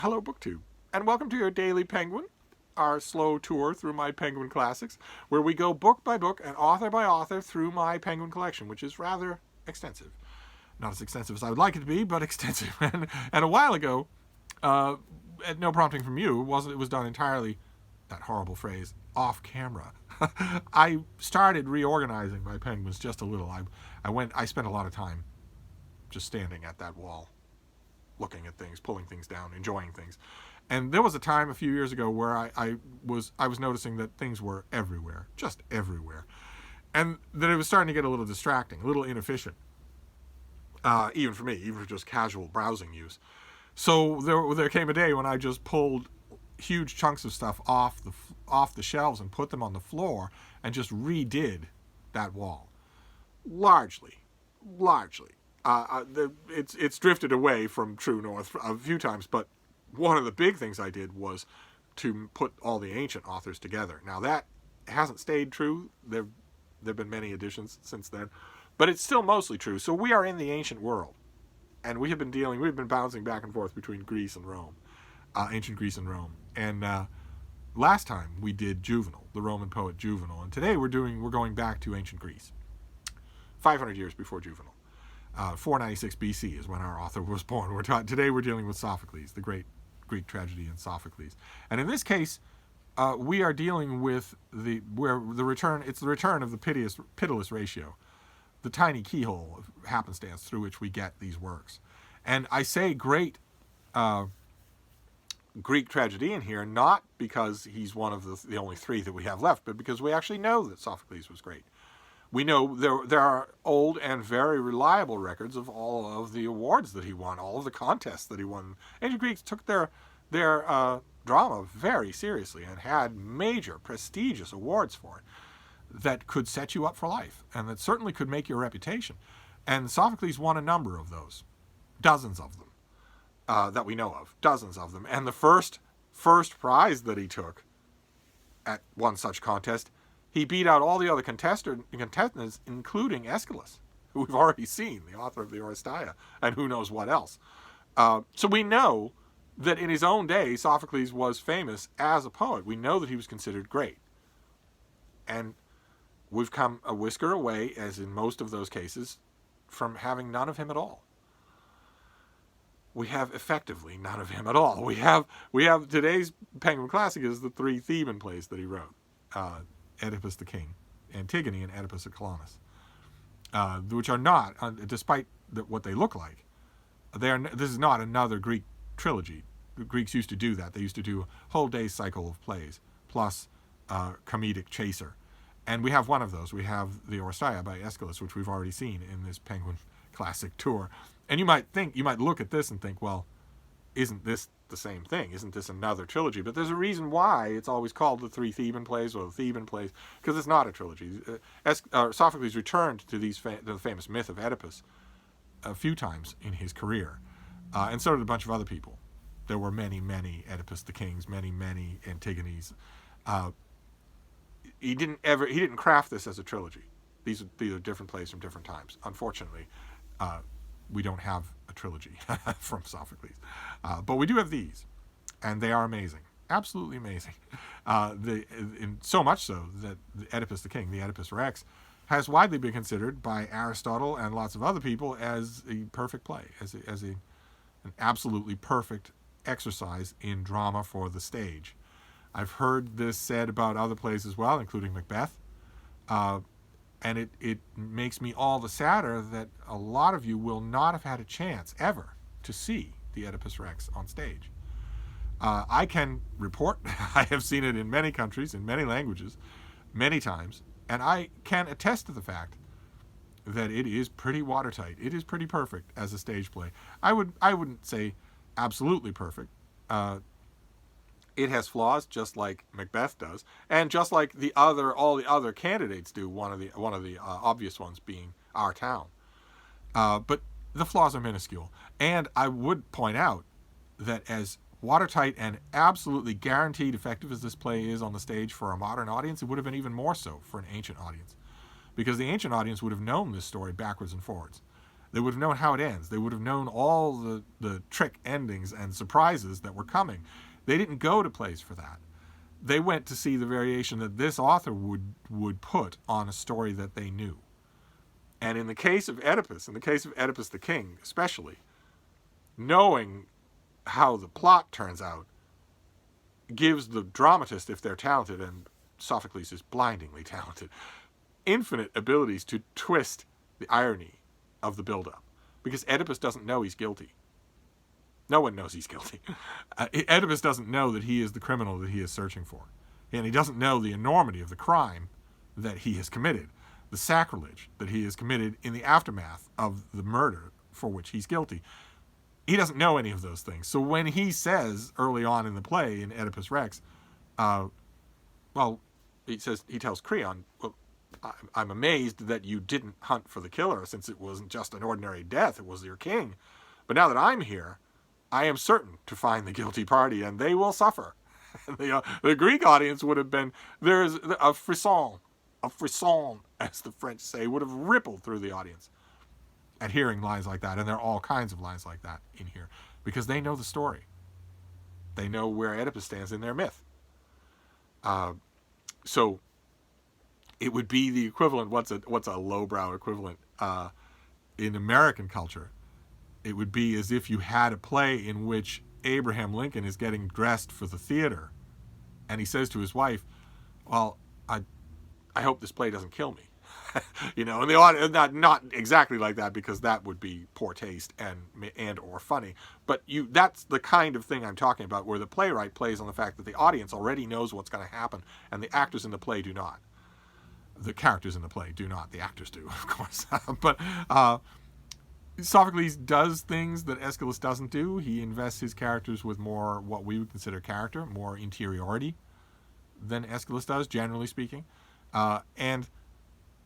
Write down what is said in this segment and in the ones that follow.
Hello, BookTube, and welcome to your Daily Penguin, our slow tour through my Penguin classics, where we go book by book and author by author through my Penguin collection, which is rather extensive. Not as extensive as I would like it to be, but extensive. And a while ago, at no prompting from you, it was done entirely, that horrible phrase, off camera. I started reorganizing my penguins just a little. I spent a lot of time just standing at that wall, looking at things, pulling things down, enjoying things. And there was a time a few years ago where I was noticing that things were everywhere, just everywhere, and that it was starting to get a little distracting, a little inefficient, even for me, even for just casual browsing use. So there came a day when I just pulled huge chunks of stuff off the shelves and put them on the floor and just redid that wall, largely. It's drifted away from true north a few times, but one of the big things I did was to put all the ancient authors together. Now that hasn't stayed true. There've been many additions since then, but it's still mostly true. So we are in the ancient world, and we've been bouncing back and forth between Greece and Rome, ancient Greece and Rome. And last time we did Juvenal, the Roman poet Juvenal, and today we're going back to ancient Greece, 500 years before Juvenal. 496 BC is when our author was born. Today we're dealing with Sophocles, the great Greek tragedy in Sophocles. And in this case, we are dealing with the return of the pitiless ratio, the tiny keyhole of happenstance through which we get these works. And I say great Greek tragedian here, not because he's one of the only three that we have left, but because we actually know that Sophocles was great. We know there are old and very reliable records of all of the awards that he won, all of the contests that he won. Ancient Greeks took their drama very seriously and had major, prestigious awards for it that could set you up for life and that certainly could make your reputation. And Sophocles won a number of those, dozens of them that we know of, dozens of them. And the first prize that he took at one such contest, he beat out all the other contestants, including Aeschylus, who we've already seen, the author of the Oresteia, and who knows what else. So we know that in his own day, Sophocles was famous as a poet. We know that he was considered great. And we've come a whisker away, as in most of those cases, from having none of him at all. We have effectively none of him at all. We have today's Penguin Classic is the 3 Theban plays that he wrote. Oedipus the King, Antigone, and Oedipus of Colonus, which are not, despite what they look like, this is not another Greek trilogy. The Greeks used to do that. They used to do a whole day's cycle of plays, plus comedic chaser. And we have one of those. We have the Oresteia by Aeschylus, which we've already seen in this Penguin Classic tour. And you might look at this and think, well, isn't this the same thing? Isn't this another trilogy? But there's a reason why it's always called the 3 Theban plays or the Theban plays, because it's not a trilogy. Sophocles returned to the famous myth of Oedipus a few times in his career, and so did a bunch of other people. There were many Oedipus the Kings, many Antigones. He didn't craft this as a trilogy. These are different plays from different times. Unfortunately, we don't have a trilogy from Sophocles. But we do have these, and they are amazing. Absolutely amazing. So much so that the Oedipus the King, the Oedipus Rex, has widely been considered by Aristotle and lots of other people as a perfect play, as an absolutely perfect exercise in drama for the stage. I've heard this said about other plays as well, including Macbeth. And it makes me all the sadder that a lot of you will not have had a chance ever to see the Oedipus Rex on stage. I can report, I have seen it in many countries, in many languages, many times, and I can attest to the fact that it is pretty watertight. It is pretty perfect as a stage play. I wouldn't say absolutely perfect. It has flaws, just like Macbeth does, and just like all the other candidates do. One of the obvious ones being Our Town, but the flaws are minuscule. And I would point out that as watertight and absolutely guaranteed effective as this play is on the stage for a modern audience, it would have been even more so for an ancient audience, because the ancient audience would have known this story backwards and forwards. They would have known how it ends. They would have known all the trick endings and surprises that were coming. They didn't go to plays for that. They went to see the variation that this author would put on a story that they knew. And in the case of Oedipus the king especially, knowing how the plot turns out gives the dramatist, if they're talented, and Sophocles is blindingly talented, infinite abilities to twist the irony of the build-up. Because Oedipus doesn't know he's guilty. No one knows he's guilty. Oedipus doesn't know that he is the criminal that he is searching for. And he doesn't know the enormity of the crime that he has committed, the sacrilege that he has committed in the aftermath of the murder for which he's guilty. He doesn't know any of those things. So when he says early on in the play, in Oedipus Rex, he tells Creon, well, I'm amazed that you didn't hunt for the killer, since it wasn't just an ordinary death, it was your king. But now that I'm here, I am certain to find the guilty party, and they will suffer. The Greek audience would have been, there's a frisson, as the French say, would have rippled through the audience at hearing lines like that. And there are all kinds of lines like that in here, because they know the story. They know where Oedipus stands in their myth. So it would be the equivalent, what's a lowbrow equivalent in American culture? It would be as if you had a play in which Abraham Lincoln is getting dressed for the theater, and he says to his wife, well, I hope this play doesn't kill me. And the audience, not exactly like that, because that would be poor taste and or funny. But that's the kind of thing I'm talking about, where the playwright plays on the fact that the audience already knows what's going to happen, and the actors in the play do not. The characters in the play do not. The actors do, of course. But Sophocles does things that Aeschylus doesn't do. He invests his characters with more what we would consider character, more interiority than Aeschylus does, generally speaking, and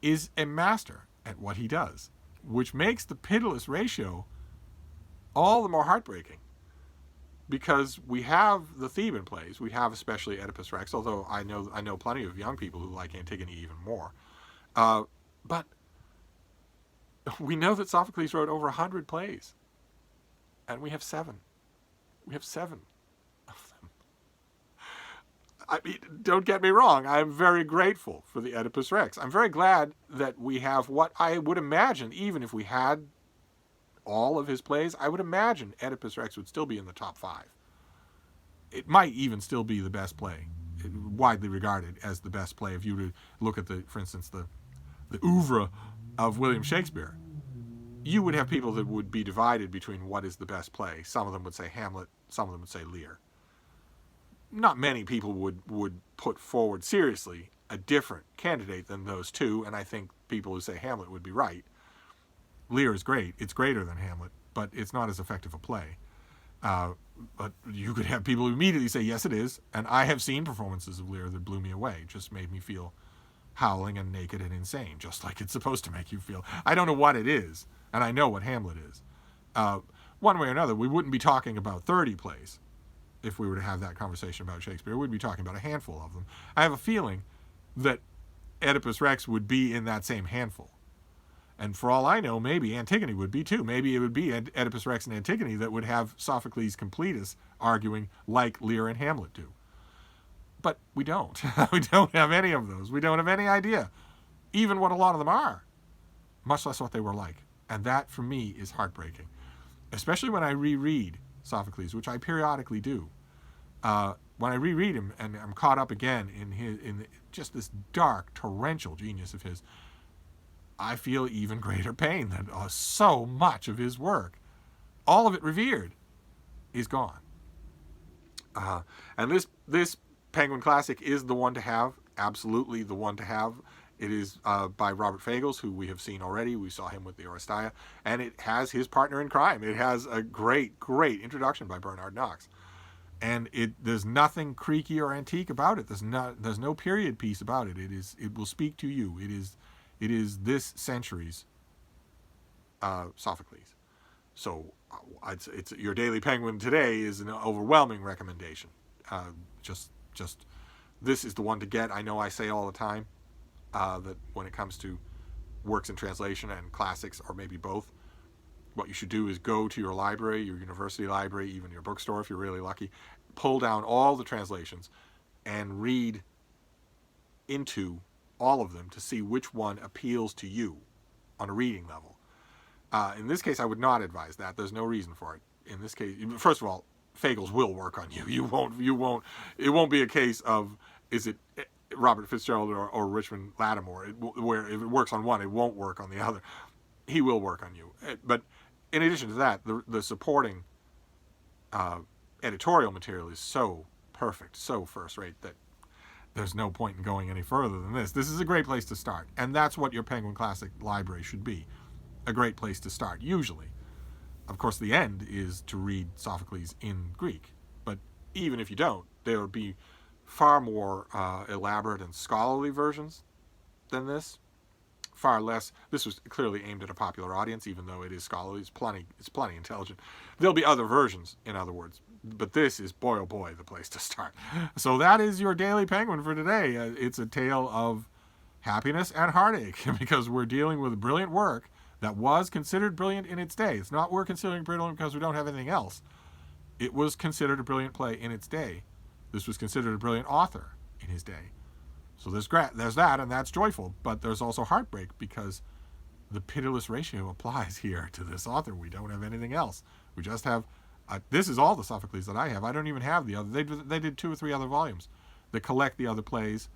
is a master at what he does, which makes the pitiless ratio all the more heartbreaking. Because we have the Theban plays, we have especially Oedipus Rex, although I know plenty of young people who like Antigone even more. But we know that Sophocles wrote over 100 plays, and we have 7. We have 7 of them. I mean, don't get me wrong, I'm very grateful for the Oedipus Rex. I'm very glad that we have what I would imagine, even if we had all of his plays, I would imagine Oedipus Rex would still be in the top 5. It might even still be the best play, widely regarded as the best play. If you were to look at, for instance, the oeuvre of William Shakespeare, you would have people that would be divided between what is the best play. Some of them would say Hamlet, some of them would say Lear. Not many people would put forward seriously a different candidate than those two, and I think people who say Hamlet would be right. Lear is great. It's greater than Hamlet, but it's not as effective a play. But you could have people who immediately say, yes, it is. And I have seen performances of Lear that blew me away. It just made me feel howling and naked and insane, just like it's supposed to make you feel. I don't know what it is, and I know what Hamlet is. One way or another, we wouldn't be talking about 30 plays if we were to have that conversation about Shakespeare. We'd be talking about a handful of them. I have a feeling that Oedipus Rex would be in that same handful. And for all I know, maybe Antigone would be too. Maybe it would be Oedipus Rex and Antigone that would have Sophocles Completus arguing like Lear and Hamlet do. But we don't. We don't have any of those. We don't have any idea, even what a lot of them are, much less what they were like. And that, for me, is heartbreaking, especially when I reread Sophocles, which I periodically do. When I reread him and I'm caught up again in just this dark, torrential genius of his, I feel even greater pain that so much of his work, all of it revered, is gone. And this Penguin Classic is the one to have, absolutely the one to have. It is by Robert Fagles, who we have seen already. We saw him with the Oresteia, and it has his partner in crime. It has a great, great introduction by Bernard Knox, and there's nothing creaky or antique about it. There's no period piece about it. It will speak to you. It is this century's Sophocles. So it's your Daily Penguin today is an overwhelming recommendation. Just this is the one to get. I know I say all the time that when it comes to works in translation and classics, or maybe both, what you should do is go to your library, your university library, even your bookstore if you're really lucky, pull down all the translations and read into all of them to see which one appeals to you on a reading level. In this case, I would not advise that. There's no reason for it. In this case, first of all, Fagles will work on you. It won't be a case of, is it Robert Fitzgerald or Richmond Lattimore, where if it works on one, it won't work on the other. He will work on you. But in addition to that, the supporting editorial material is so perfect, so first rate, that there's no point in going any further than this. This is a great place to start. And that's what your Penguin Classic library should be. A great place to start, usually. Of course, the end is to read Sophocles in Greek. But even if you don't, there would be far more elaborate and scholarly versions than this. Far less. This was clearly aimed at a popular audience, even though it is scholarly. It's plenty intelligent. There'll be other versions, in other words. But this is, boy oh boy, the place to start. So that is your Daily Penguin for today. It's a tale of happiness and heartache, because we're dealing with brilliant work that was considered brilliant in its day. It's not we're considering brilliant because we don't have anything else. It was considered a brilliant play in its day. This was considered a brilliant author in his day. So there's that, and that's joyful. But there's also heartbreak, because the pitiless ratio applies here to this author. We don't have anything else. We just have, this is all the Sophocles that I have. I don't even have the other. They did 2 or 3 other volumes that collect the other plays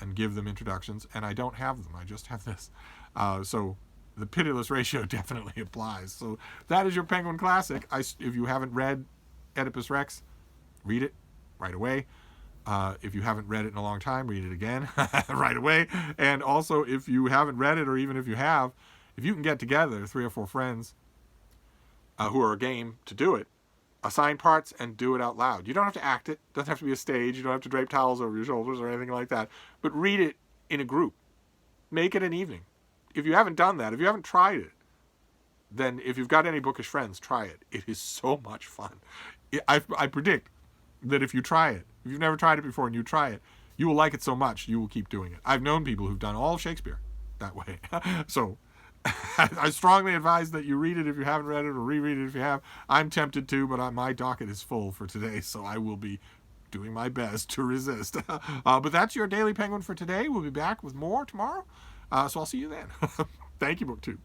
and give them introductions, and I don't have them. I just have this. So the pitiless ratio definitely applies. So that is your Penguin Classic. If you haven't read Oedipus Rex, read it right away. If you haven't read it in a long time, read it again right away. And also, if you haven't read it, or even if you have, if you can get together 3 or 4 friends who are game to do it, assign parts and do it out loud. You don't have to act it. It doesn't have to be a stage. You don't have to drape towels over your shoulders or anything like that. But read it in a group. Make it an evening. If you haven't done that, if you haven't tried it, then if you've got any bookish friends, try it. It is so much fun. I predict that if you try it, if you've never tried it before and you try it, you will like it so much you will keep doing it. I've known people who've done all of Shakespeare that way. So I strongly advise that you read it if you haven't read it, or reread it if you have. I'm tempted to, but my docket is full for today, so I will be doing my best to resist. But that's your Daily Penguin for today. We'll be back with more tomorrow. So I'll see you then. Thank you, BookTube.